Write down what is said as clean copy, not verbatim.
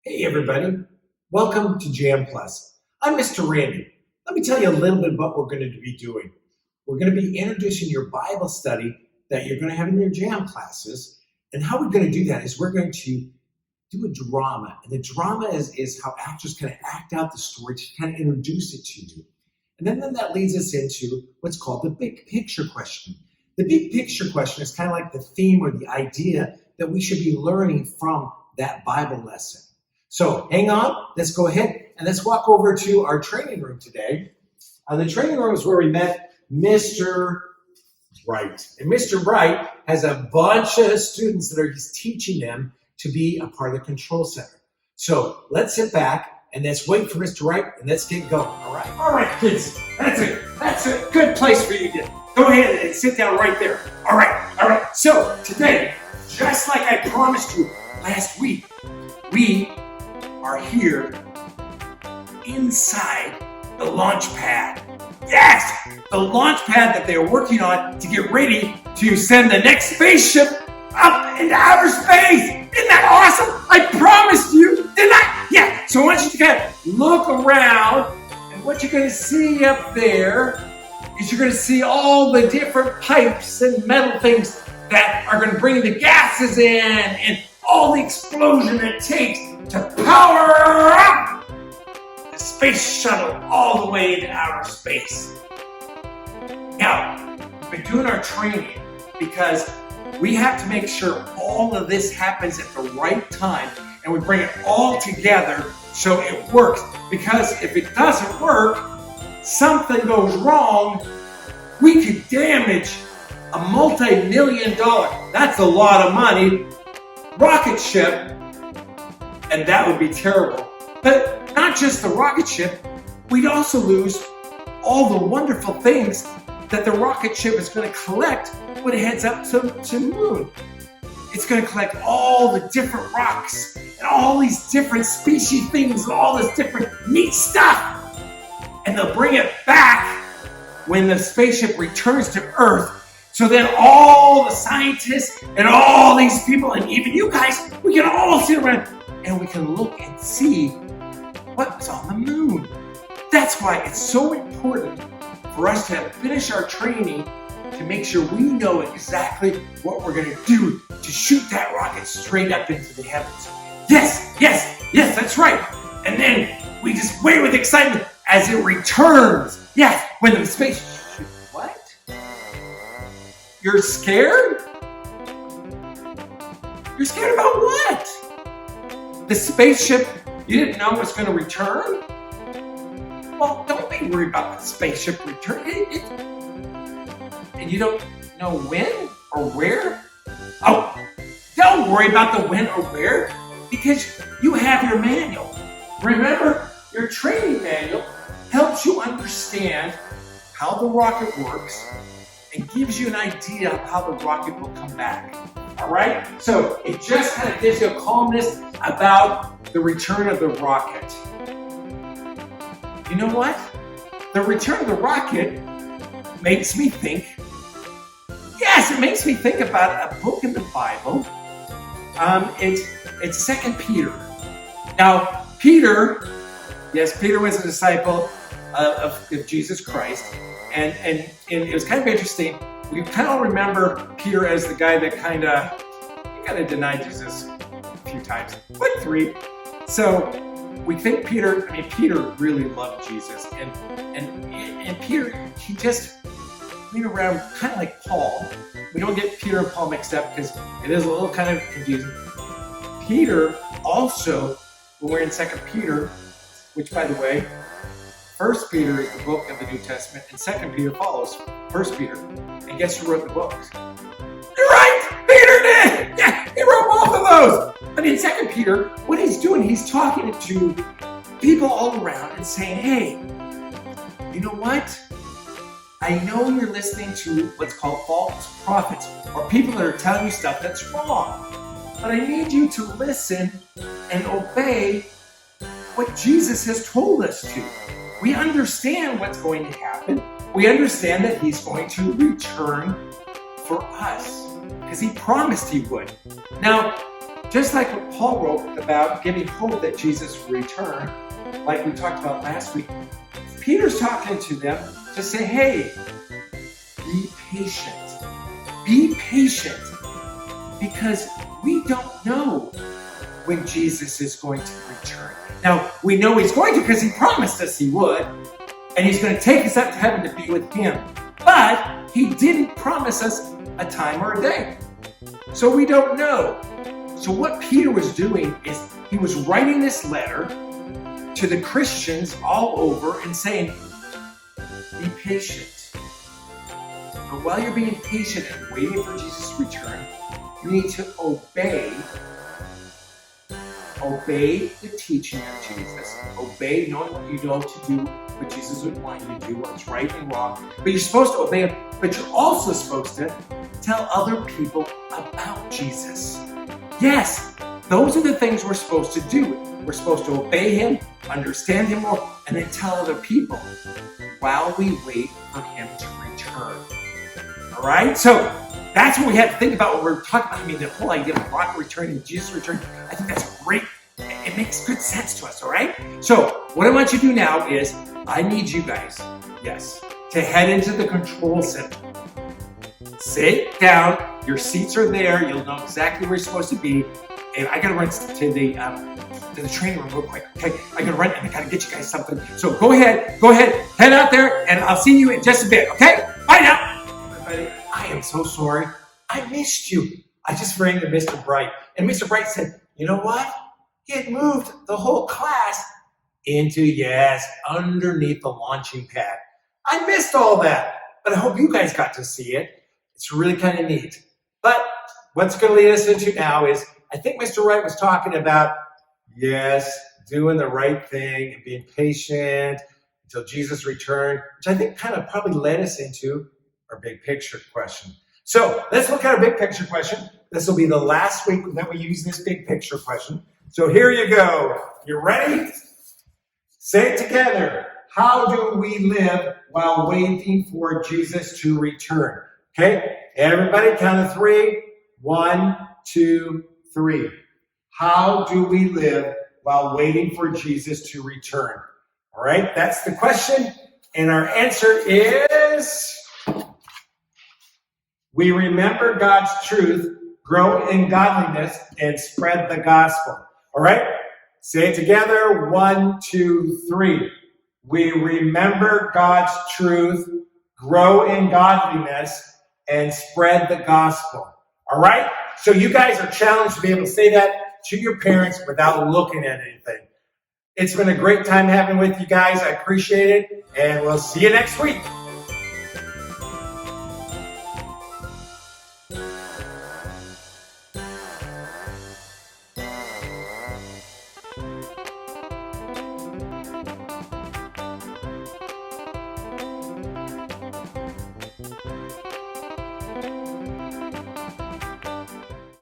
Hey everybody, welcome to Jam Plus. I'm Mr. Randy. Let me tell you a little bit about what we're going to be doing. We're going to be introducing your Bible study that you're going to have in your Jam classes. And how we're going to do that is we're going to do a drama. And the drama is how actors kind of act out the story to kind of introduce it to you. And then that leads us into what's called the big picture question. The big picture question is kind of like the theme or the idea that we should be learning from that Bible lesson. So hang on, let's go ahead and let's walk over to our training room today. The training room is where we met Mr. Bright. And Mr. Bright has a bunch of students that he's teaching them to be a part of the control center. So let's sit back and let's wait for Mr. Bright and let's get going. All right, kids. That's a good place for you to go ahead and sit down right there. All right. So today, just like I promised you last week, we are here inside the launch pad. Yes, the launch pad that they're working on to get ready to send the next spaceship up into outer space. Isn't that awesome? I promised you, didn't I? Yeah, so I want you to kind of look around, and what you're going to see up there is you're going to see all the different pipes and metal things that are going to bring the gases in and all the explosion it takes to power up the space shuttle all the way into outer space. Now, we've been doing our training because we have to make sure all of this happens at the right time and we bring it all together so it works. Because if it doesn't work, something goes wrong, we could damage a multi-million-dollar, that's a lot of money, rocket ship, and that would be terrible. But not just the rocket ship, we'd also lose all the wonderful things that the rocket ship is going to collect when it heads up to the moon. It's going to collect all the different rocks and all these different species things and all this different neat stuff. And they'll bring it back when the spaceship returns to Earth. So then all the scientists and all these people and even you guys, we can all sit around and we can look and see what was on the moon. That's why it's so important for us to finish our training to make sure we know exactly what we're going to do to shoot that rocket straight up into the heavens. Yes, that's right. And then we just wait with excitement as it returns. Yes, when the space... What? You're scared? You're scared about what? The spaceship you didn't know was going to return? Well, don't be worried about the spaceship return. And you don't know when or where? Oh, don't worry about the when or where because you have your manual. Remember, your training manual helps you understand how the rocket works and gives you an idea of how the rocket will come back. All right? So it just kind of gives you a calmness about the return of the rocket. You know what? The return of the rocket makes me think. Yes, it makes me think about a book in the Bible. It's 2 Peter. Now, Peter was a disciple of Jesus Christ, and it was kind of interesting. We kind of remember Peter as the guy that kind of denied Jesus a few times, like 3. So we think Peter really loved Jesus, and Peter, he just went around kind of like Paul. We don't get Peter and Paul mixed up because it is a little kind of confusing. Peter also, when we're in 2 Peter, which by the way, 1 Peter is the book of the New Testament, and 2 Peter follows 1 Peter. And guess who wrote the books? You're right! Peter did! Yeah, he wrote both of those! But in 2 Peter, what he's doing, he's talking to people all around and saying, hey, you know what? I know you're listening to what's called false prophets, or people that are telling you stuff that's wrong. But I need you to listen and obey what Jesus has told us to. We understand what's going to happen. We understand that he's going to return for us because he promised he would. Now, Just like what Paul wrote about giving hope that Jesus will return, like we talked about last week, Peter's talking to them to say, hey, be patient. Be patient, because we don't know when Jesus is going to return. Now, we know he's going to because he promised us he would, and he's going to take us up to heaven to be with him. But he didn't promise us a time or a day. So we don't know. So what Peter was doing is he was writing this letter to the Christians all over and saying, be patient. But while you're being patient and waiting for Jesus to return, you need to obey the teaching of Jesus. Obey knowing what you know to do, what Jesus would want you to do, what's right and wrong. But you're supposed to obey him, but you're also supposed to tell other people about Jesus. Yes, those are the things we're supposed to do. We're supposed to obey him, understand him more, and then tell other people while we wait for him to return. All right? So that's what we have to think about when we're talking about. I mean, the whole idea of God returning, Jesus returning, I think that's great. It makes good sense to us, all right? So what I want you to do now is I need you guys, yes, to head into the control center. Sit down. Your seats are there. You'll know exactly where you're supposed to be. And I gotta run to the training room real quick. Okay, I gotta run and I gotta get you guys something. So go ahead, head out there, and I'll see you in just a bit. Okay, bye now, everybody. I am so sorry. I missed you. I just ran to Mr. Bright, and Mr. Bright said, "You know what? He had moved the whole class into underneath the launching pad. I missed all that, but I hope you guys got to see it. It's really kind of neat." But what's going to lead us into now is, I think Mr. Wright was talking about, doing the right thing and being patient until Jesus returned, which I think kind of probably led us into our big picture question. So let's look at our big picture question. This will be the last week that we use this big picture question. So here you go. You ready? Say it together. How do we live while waiting for Jesus to return? Okay, everybody count of three. 1, 2, 3. How do we live while waiting for Jesus to return? All right, that's the question. And our answer is, we remember God's truth, grow in godliness, and spread the gospel. All right, say it together. 1, 2, 3. We remember God's truth, grow in godliness, and spread the gospel. All right? So you guys are challenged to be able to say that to your parents without looking at anything. It's been a great time having with you guys. I appreciate it, and we'll see you next week.